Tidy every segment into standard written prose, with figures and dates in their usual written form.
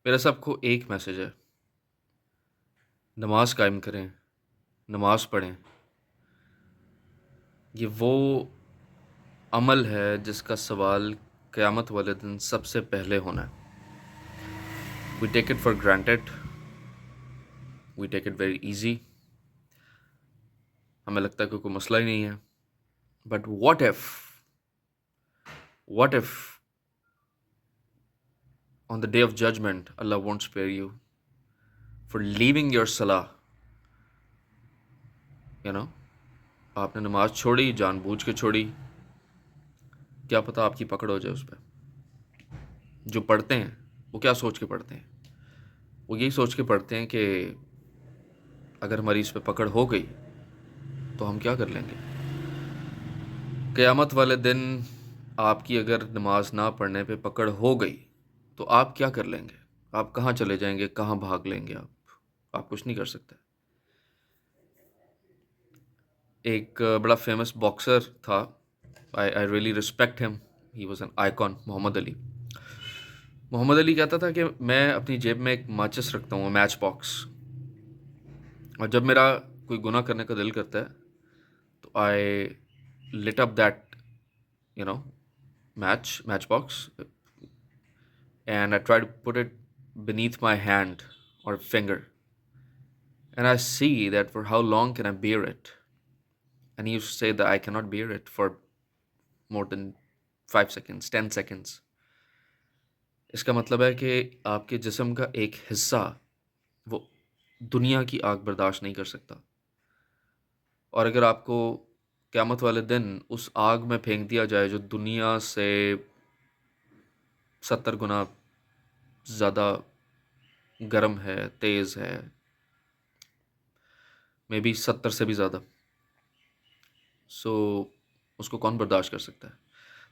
میرا سب کو ایک میسج ہے، نماز قائم کریں، نماز پڑھیں۔ یہ وہ عمل ہے جس کا سوال قیامت والے دن سب سے پہلے ہونا ہے۔ We take it for granted, we take it very easy, ہمیں لگتا ہے کہ کوئی مسئلہ ہی نہیں ہے۔ But what if on the day of judgement Allah won't spare you for leaving your صلاح، آپ نے نماز چھوڑی، جان بوجھ کے چھوڑی، کیا پتہ آپ کی پکڑ ہو جائے اس پہ۔ جو پڑھتے ہیں وہ کیا سوچ کے پڑھتے ہیں؟ وہ یہی سوچ کے پڑھتے ہیں کہ اگر ہماری اس پہ پکڑ ہو گئی تو ہم کیا کر لیں گے۔ قیامت والے دن آپ کی اگر نماز نہ پڑھنے پہ پکڑ ہو گئی تو آپ کیا کر لیں گے؟ آپ کہاں چلے جائیں گے؟ کہاں بھاگ لیں گے؟ آپ کچھ نہیں کر سکتے۔ ایک بڑا فیمس باکسر تھا، آئی ریئلی ریسپیکٹ ہم، ہی واز این آئیکن، محمد علی کہتا تھا کہ میں اپنی جیب میں ایک ماچس رکھتا ہوں، میچ باکس، اور جب میرا کوئی گناہ کرنے کا دل کرتا ہے تو I lit up that match box and I try to put it beneath my hand or finger, and I see that for how long can I bear it. And he used to say that I cannot bear it for more than 5 seconds, 10 seconds. اس کا مطلب ہے کہ آپ کے جسم کا ایک حصہ وہ دنیا کی آگ برداشت نہیں کر سکتا، اور اگر آپ کو قیامت والے دن اس آگ میں پھینک دیا جائے جو دنیا سے 70 گنا زیادہ گرم ہے، تیز ہے، مے بی 70 سے بھی زیادہ، سو اس کو کون برداشت کر سکتا ہے؟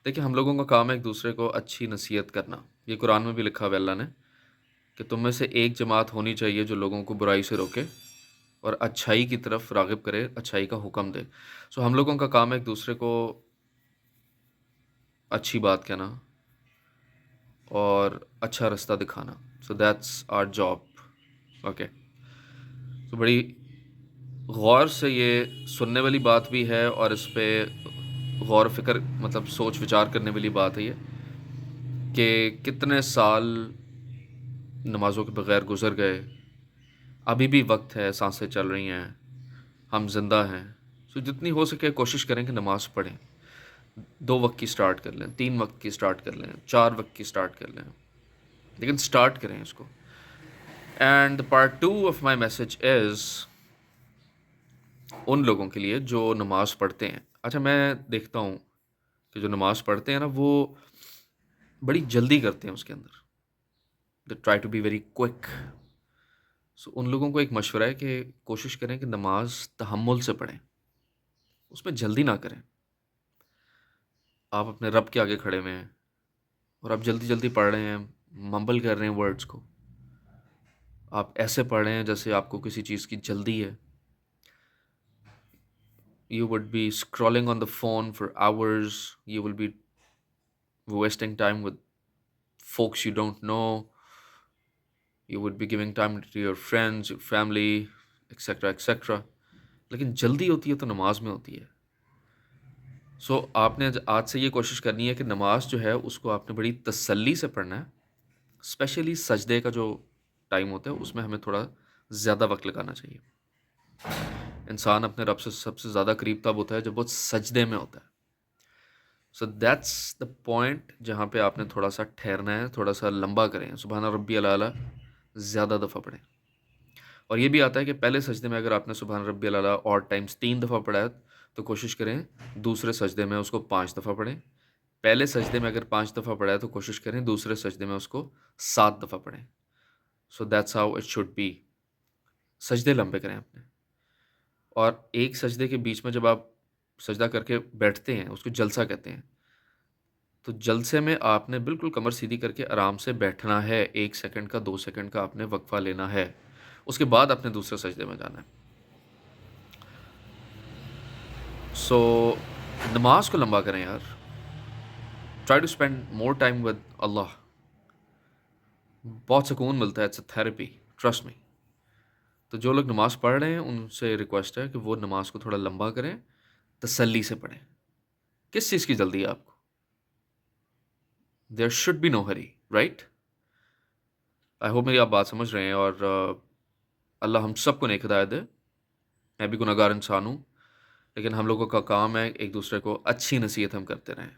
دیکھیں، ہم لوگوں کا کام ہے ایک دوسرے کو اچھی نصیحت کرنا۔ یہ قرآن میں بھی لکھا ہوا اللہ نے کہ تم میں سے ایک جماعت ہونی چاہیے جو لوگوں کو برائی سے روکے اور اچھائی کی طرف راغب کرے، اچھائی کا حکم دے۔ سو ہم لوگوں کا کام ہے ایک دوسرے کو اچھی بات کہنا اور اچھا رستہ دکھانا۔ So that's our job, okay. تو بڑی غور سے یہ سننے والی بات بھی ہے، اور اس پہ غور و فکر مطلب سوچ وچار کرنے والی بات ہے یہ کہ کتنے سال نمازوں کے بغیر گزر گئے، ابھی بھی وقت ہے، سانسیں چل رہی ہیں، ہم زندہ ہیں۔ سو جتنی ہو سکے کوشش کریں کہ نماز پڑھیں، 2 وقت کی سٹارٹ کر لیں، 3 وقت کی سٹارٹ کر لیں، 4 وقت کی سٹارٹ کر لیں، لیکن سٹارٹ کریں اس کو۔ And part 2 of my message is ان لوگوں کے لیے جو نماز پڑھتے ہیں۔ اچھا، میں دیکھتا ہوں کہ جو نماز پڑھتے ہیں نا، وہ بڑی جلدی کرتے ہیں اس کے اندر، they try to be very quick. So ان لوگوں کو ایک مشورہ ہے کہ کوشش کریں کہ نماز تحمل سے پڑھیں، اس میں جلدی نہ کریں۔ آپ اپنے رب کے آگے کھڑے ہوئے ہیں اور آپ جلدی جلدی پڑھ رہے ہیں، ممبل کر رہے ہیں ورڈز کو، آپ ایسے پڑھ رہے ہیں جیسے آپ کو کسی چیز کی جلدی ہے۔ You would be scrolling on the phone for hours. You will be wasting time with folks you don't know. You would be giving time to your friends, your family, etc. etc. لیکن جلدی ہوتی ہے تو نماز میں ہوتی ہے۔ سو آپ نے آج سے یہ کوشش کرنی ہے کہ نماز جو ہے اس کو آپ نے بڑی تسلی سے پڑھنا ہے، اسپیشلی سجدے کا جو ٹائم ہوتا ہے اس میں ہمیں تھوڑا زیادہ وقت لگانا چاہیے۔ انسان اپنے رب سے سب سے زیادہ قریب تب ہوتا ہے جب وہ سجدے میں ہوتا ہے۔ سو دیٹس دا پوائنٹ جہاں پہ آپ نے تھوڑا سا ٹھہرنا ہے، تھوڑا سا لمبا کریں، سبحان ربی الاعلیٰ زیادہ دفعہ پڑھیں۔ اور یہ بھی آتا ہے کہ پہلے سجدے میں اگر آپ نے سبحان ربی الاعلیٰ اور ٹائمز 3 دفعہ پڑھا ہے تو کوشش کریں دوسرے سجدے میں اس کو 5 دفعہ پڑھیں۔ پہلے سجدے میں اگر 5 دفعہ پڑھا ہے تو کوشش کریں دوسرے سجدے میں اس کو 7 دفعہ پڑھیں۔ So that's how it should be. سجدے لمبے کریں اپنے، اور ایک سجدے کے بیچ میں جب آپ سجدہ کر کے بیٹھتے ہیں اس کو جلسہ کہتے ہیں، تو جلسے میں آپ نے بالکل کمر سیدھی کر کے آرام سے بیٹھنا ہے، 1 سیکنڈ کا 2 سیکنڈ کا آپ نے وقفہ لینا ہے، اس کے بعد آپ نے دوسرے سجدے میں جانا ہے۔ سو نماز کو لمبا کریں یار، try to spend more time with Allah. بہت سکون ملتا ہے. It's a therapy. Trust me. تو جو لوگ نماز پڑھ رہے ہیں ان سے ریکویسٹ ہے کہ وہ نماز کو تھوڑا لمبا کریں, تسلی سے پڑھیں. کس چیز کی جلدی ہے آپ کو؟ There should be no hurry, right? I hope میری آپ بات سمجھ رہے ہیں. اور اللہ ہم سب کو نیک ہدایت دے. میں بھی گناہگار انسان ہوں, لیکن ہم لوگوں کا کام ہے ایک دوسرے کو اچھی نصیحت ہم کرتے رہیں.